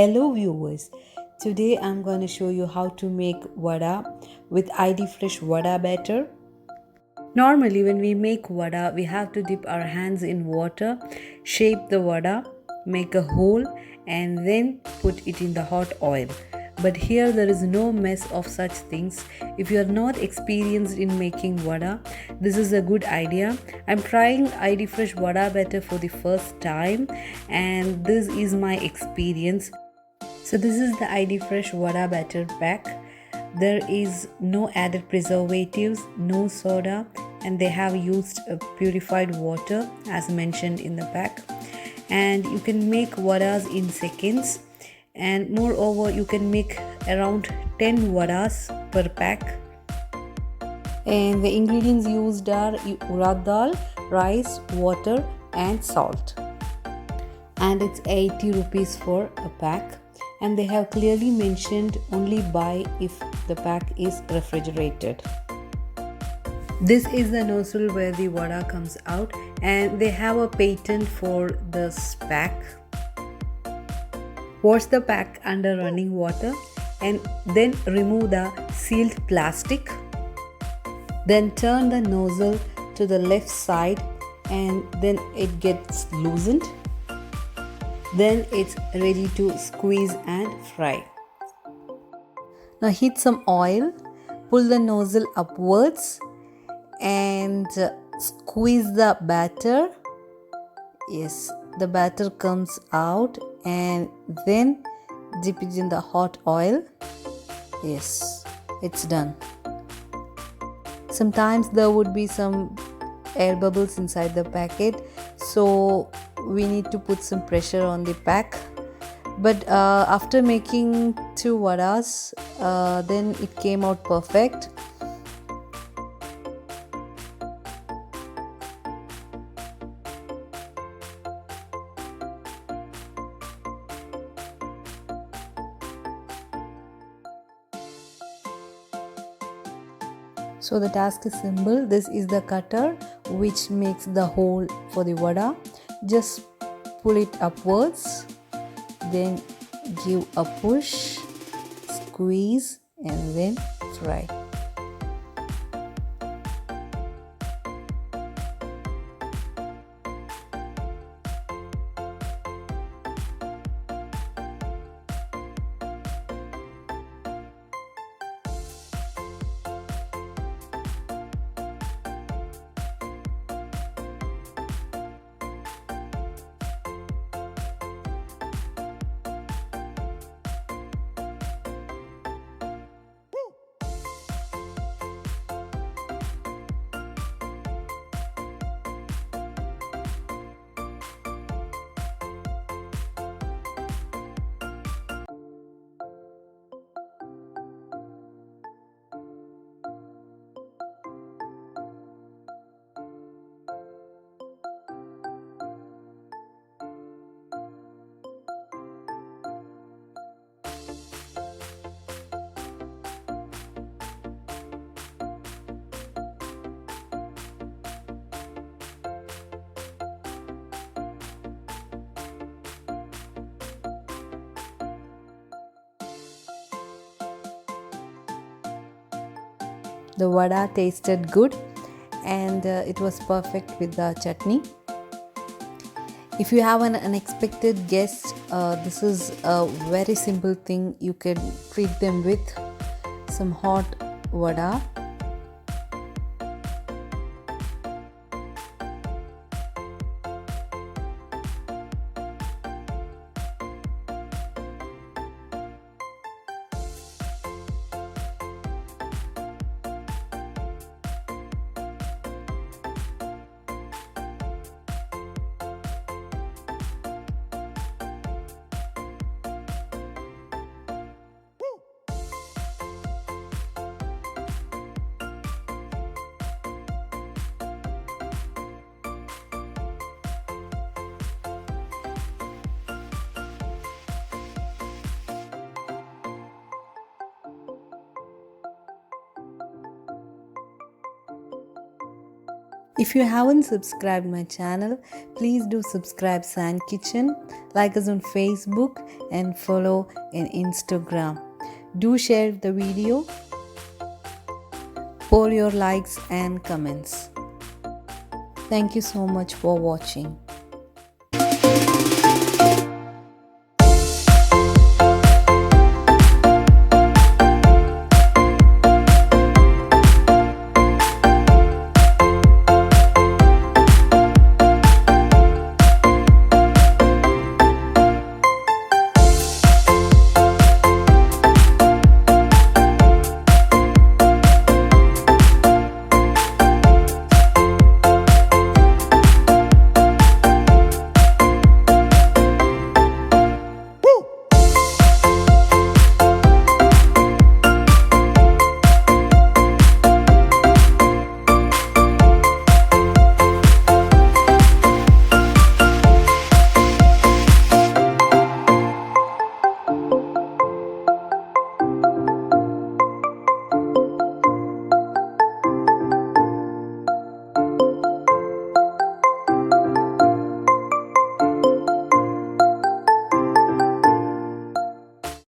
Hello viewers, today I'm going to show you how to make vada with ID Fresh Vada Batter. Normally when we make vada, we have to dip our hands in water, shape the vada, make a hole and then put it in the hot oil. But here there is no mess of such things. If you are not experienced in making vada, this is a good idea. I'm trying ID Fresh Vada Batter for the first time and this is my experience. So this is the ID Fresh Vada Batter pack. There is no added preservatives, no soda, and they have used purified water as mentioned in the pack. And you can make vadas in seconds, and moreover you can make around 10 vadas per pack. And the ingredients used are urad dal, rice, water and salt. And it's 80 rupees for a pack. And they have clearly mentioned only buy if the pack is refrigerated. This is the nozzle where the vada comes out and they have a patent for this pack. Wash the pack under running water and then remove the sealed plastic. Then turn the nozzle to the left side and then it gets loosened. Then it's ready to squeeze and fry. Now heat some oil, pull the nozzle upwards and squeeze the batter. Yes, the batter comes out and then dip it in the hot oil. Yes, it's done. Sometimes there would be some air bubbles inside the packet, so we need to put some pressure on the pack. But after making 2 vadas, then it came out perfect. So the task is simple. This is the cutter which makes the hole for the vada. Just pull it upwards, then give a push, squeeze and then fry. The vada tasted good and it was perfect with the chutney. If you have an unexpected guest, this is a very simple thing. You can treat them with some hot vada. If you haven't subscribed my channel, please do subscribe San Kitchen, like us on Facebook and follow in Instagram. Do share the video, pour your likes and comments. Thank you so much for watching.